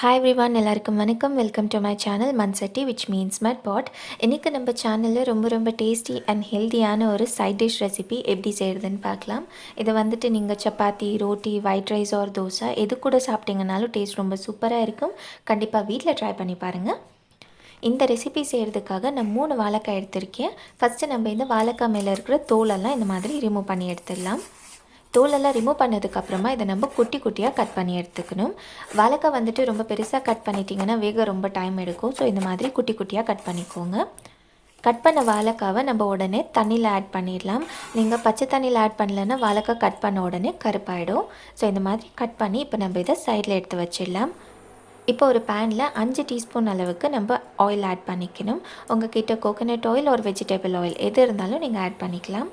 Hi everyone, எல்லாருக்கும் வணக்கம். Welcome to my channel Manchatti which means mud pot. இன்றைக்கி நம்ம சேனலில் ரொம்ப டேஸ்டி அண்ட் ஹெல்த்தியான ஒரு சைட் டிஷ் ரெசிபி எப்படி செய்கிறதுன்னு பார்க்கலாம். இதை வந்துட்டு நீங்கள் chapati, roti, white rice or dosa எது கூட சாப்பிட்டீங்கனாலும் டேஸ்ட் ரொம்ப சூப்பராக இருக்கும். கண்டிப்பாக வீட்டில் ட்ரை பண்ணி பாருங்கள். இந்த ரெசிபி செய்கிறதுக்காக நான் 3 வாழைக்காய் எடுத்திருக்கேன். ஃபஸ்ட்டு நம்ம இந்த வாழைக்காய் மேலே இருக்கிற தோலெல்லாம் இந்த மாதிரி ரிமூவ் பண்ணி எடுத்துடலாம். தோலெல்லாம் ரிமூவ் பண்ணதுக்கப்புறமா இதை நம்ம குட்டி குட்டியாக கட் பண்ணி எடுத்துக்கணும். வாழைக்காய் வந்துட்டு ரொம்ப பெருசாக கட் பண்ணிட்டிங்கன்னா வேக ரொம்ப டைம் எடுக்கும். ஸோ இந்த மாதிரி குட்டி குட்டியாக கட் பண்ணிக்கோங்க. கட் பண்ண வாழைக்காவை நம்ம உடனே தண்ணியில் ஆட் பண்ணிடலாம். நீங்கள் பச்சை தண்ணியில் ஆட் பண்ணலைன்னா வாழைக்காய் கட் பண்ண உடனே கருப்பாயிடும். ஸோ இந்த மாதிரி கட் பண்ணி இப்போ நம்ம இதை சைடில் எடுத்து வச்சிடலாம். இப்போ ஒரு பேனில் 5 டீஸ்பூன் அளவுக்கு நம்ம ஆயில் ஆட் பண்ணிக்கணும். உங்கள் கிட்ட கோகோனட் ஆயில் ஒரு வெஜிடபிள் ஆயில் எது இருந்தாலும் நீங்கள் ஆட் பண்ணிக்கலாம்.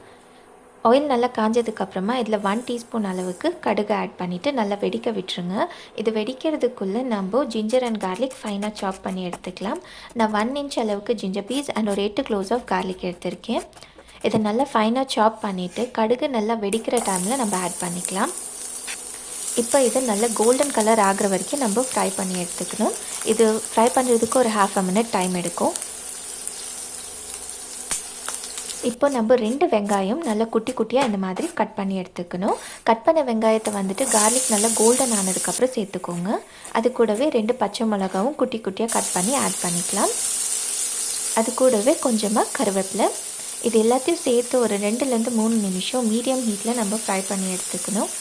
ஆயில் நல்லா காஞ்சதுக்கப்புறமா இதில் 1 டீஸ்பூன் அளவுக்கு கடுகு ஆட் பண்ணிவிட்டு நல்லா வெடிக்க விட்டுருங்க. இது வெடிக்கிறதுக்குள்ளே நம்ம ஜிஞ்சர் அண்ட் கார்லிக் ஃபைனாக சாப் பண்ணி எடுத்துக்கலாம். நான் 1 இன்ச் அளவுக்கு ஜிஞ்சர் பீஸ் அண்ட் ஒரு 8 க்ளோஸ் ஆஃப் கார்லிக் எடுத்திருக்கேன். இதை நல்லா ஃபைனாக சாப் பண்ணிவிட்டு கடுகு நல்லா வெடிக்கிற டைமில் நம்ம ஆட் பண்ணிக்கலாம். இப்போ இதை நல்லா கோல்டன் கலர் ஆகிற வரைக்கும் நம்ம ஃப்ரை பண்ணி எடுத்துக்கணும். இது ஃப்ரை பண்ணுறதுக்கு ஒரு 1/2 மினிட் டைம் எடுக்கும். இப்போ நம்ம 2 வெங்காயம் நல்லா குட்டி குட்டியாக இந்த மாதிரி கட் பண்ணி எடுத்துக்கணும். கட் பண்ண வெங்காயத்தை வந்துட்டு கார்லிக் நல்லா கோல்டன் ஆனதுக்கப்புறம் சேர்த்துக்கோங்க. அது கூடவே 2 பச்சை மிளகாவும் குட்டி குட்டியாக கட் பண்ணி ஆட் பண்ணிக்கலாம். அது கூடவே கொஞ்சமாக கருவேப்பிலை. இது எல்லாத்தையும் சேர்த்து ஒரு 2லேருந்து 3 நிமிஷம் மீடியம் ஹீட்டில் நம்ம ஃப்ரை பண்ணி எடுத்துக்கணும்.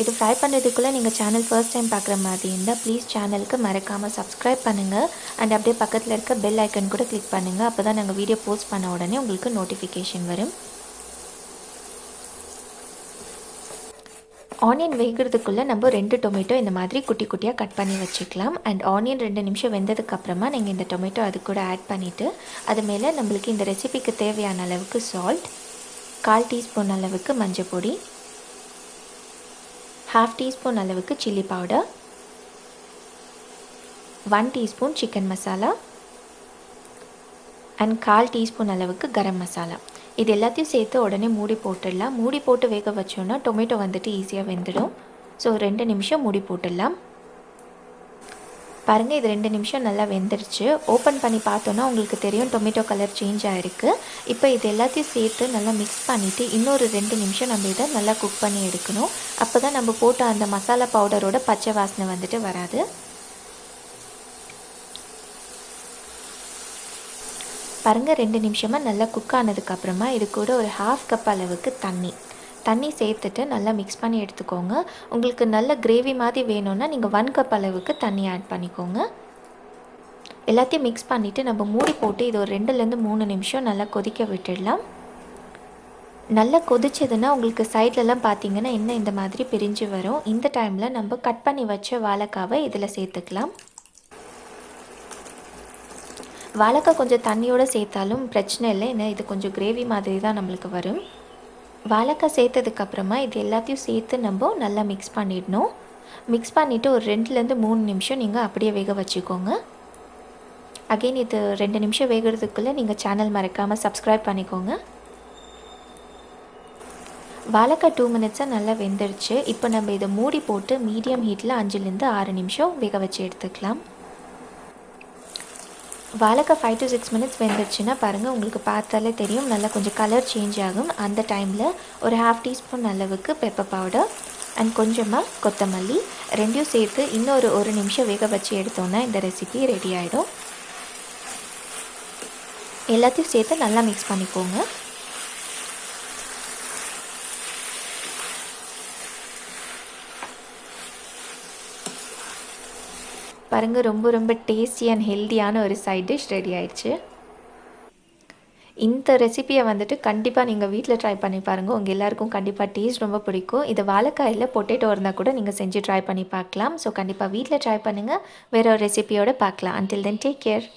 இது ஃப்ரை பண்ணுறதுக்குள்ளே நீங்கள் சேனல் ஃபர்ஸ்ட் டைம் பார்க்குற மாதிரி இருந்தால் ப்ளீஸ் சேனலுக்கு மறக்காமல் சப்ஸ்கிரைப் பண்ணுங்கள். அண்ட் அப்படியே பக்கத்தில் இருக்க பெல் ஐக்கன் கூட கிளிக் பண்ணுங்கள். அப்போ தான் நாங்கள் வீடியோ போஸ்ட் பண்ண உடனே உங்களுக்கு நோட்டிஃபிகேஷன் வரும். ஆனியன் வேகிறதுக்குள்ளே நம்ம 2 டொமேட்டோ இந்த மாதிரி குட்டி குட்டியாக கட் பண்ணி வச்சுக்கலாம். அண்ட் ஆனியன் 2 நிமிஷம் வெந்ததுக்கப்புறமா நீங்கள் இந்த டொமேட்டோ அது கூட ஆட் பண்ணிவிட்டு அது மேலே நம்மளுக்கு இந்த ரெசிபிக்கு தேவையான அளவுக்கு சால்ட், 1/4 டீஸ்பூன் அளவுக்கு மஞ்சள் பொடி, 1/2 டீஸ்பூன் அளவுக்கு chilli powder, 1 teaspoon chicken masala and 1/4 teaspoon அளவுக்கு கரம் மசாலா. இது எல்லாத்தையும் சேர்த்து உடனே மூடி போட்டுடலாம். மூடி போட்டு வேக வச்சோன்னா டொமேட்டோ வந்துட்டு ஈஸியாக வெந்துடும். ஸோ 2 நிமிஷம் மூடி போட்டுடலாம். பாருங்கள், இது 2 நிமிஷம் நல்லா வெந்துருச்சு. ஓப்பன் பண்ணி பார்த்தோன்னா உங்களுக்கு தெரியும் டொமேட்டோ கலர் சேஞ்ச் ஆகிருக்கு. இப்போ இது எல்லாத்தையும் சேர்த்து நல்லா மிக்ஸ் பண்ணிவிட்டு இன்னொரு 2 நிமிஷம் நம்ம இதை நல்லா குக் பண்ணி எடுக்கணும். அப்போ தான் நம்ம போட்ட அந்த மசாலா பவுடரோட பச்சை வாசனை வந்துட்டு வராது. பாருங்கள், 2 நிமிஷமாக நல்லா குக் ஆனதுக்கப்புறமா இது கூட ஒரு 1/2 கப் அளவுக்கு தண்ணி சேர்த்துட்டு நல்லா மிக்ஸ் பண்ணி எடுத்துக்கோங்க. உங்களுக்கு நல்ல கிரேவி மாதிரி வேணும்னா நீங்கள் 1 கப் அளவுக்கு தண்ணி ஆட் பண்ணிக்கோங்க. எல்லாத்தையும் மிக்ஸ் பண்ணிவிட்டு நம்ம மூடி போட்டு இது ஒரு 2லேருந்து 3 நிமிஷம் நல்லா கொதிக்க விட்டுடலாம். நல்லா கொதிச்சதுன்னா உங்களுக்கு சைட்லலாம் பார்த்தீங்கன்னா இன்னும் இந்த மாதிரி பிரிஞ்சு வரும். இந்த டைமில் நம்ம கட் பண்ணி வச்ச வாழைக்காவை இதில் சேர்த்துக்கலாம். வாழைக்காய் கொஞ்சம் தண்ணியோடு சேர்த்தாலும் பிரச்சனை இல்லை, ஏன்னா இது கொஞ்சம் கிரேவி மாதிரி தான் நம்மளுக்கு வரும். வாழைக்காய் சேர்த்ததுக்கப்புறமா இது எல்லாத்தையும் சேர்த்து நம்ம நல்லா மிக்ஸ் பண்ணிடணும். மிக்ஸ் பண்ணிவிட்டு ஒரு 2லேருந்து 3 நிமிஷம் நீங்கள் அப்படியே வேக வச்சுக்கோங்க. அகெயின் இது 2 நிமிஷம் வேகிறதுக்குள்ளே நீங்கள் சேனல் மறக்காமல் சப்ஸ்கிரைப் பண்ணிக்கோங்க. வாழைக்காய் 2 மினிட்ஸாக நல்லா வெந்துடுச்சு. இப்போ நம்ம இதை மூடி போட்டு மீடியம் ஹீட்டில் 5லேருந்து 6 நிமிஷம் வேக வச்சு எடுத்துக்கலாம். வாழைக்காய் 5 to 6 மினிட்ஸ் வெந்துடுச்சுன்னா பாருங்கள், உங்களுக்கு பார்த்தாலே தெரியும் நல்லா கொஞ்சம் கலர் சேஞ்ச் ஆகும். அந்த டைமில் ஒரு 1/2 டீஸ்பூன் அளவுக்கு பெப்பர் பவுடர் அண்ட் கொஞ்சமாக கொத்தமல்லி ரெண்டையும் சேர்த்து இன்னொரு 1 நிமிஷம் வேக வச்சு எடுத்தோன்னா இந்த ரெசிபி ரெடி ஆகிடும். எல்லாத்தையும் சேர்த்து நல்லா மிக்ஸ் பண்ணிக்கோங்க. பாருங்கள், ரொம்ப டேஸ்டி அண்ட் ஹெல்த்தியான ஒரு சைட் டிஷ் ரெடி ஆயிடுச்சு. இந்த ரெசிபியை வந்துட்டு கண்டிப்பாக நீங்கள் வீட்டில் ட்ரை பண்ணி பாருங்கள். உங்கள் எல்லாருக்கும் கண்டிப்பாக டேஸ்ட் ரொம்ப பிடிக்கும். இது வாழைக்காயில் பொட்டேட்டோ இருந்தால் கூட நீங்கள் செஞ்சு ட்ரை பண்ணி பார்க்கலாம். ஸோ கண்டிப்பாக வீட்டில் ட்ரை பண்ணுங்கள். வேறு ஒரு ரெசிபியோடு பார்க்கலாம். Until then take care.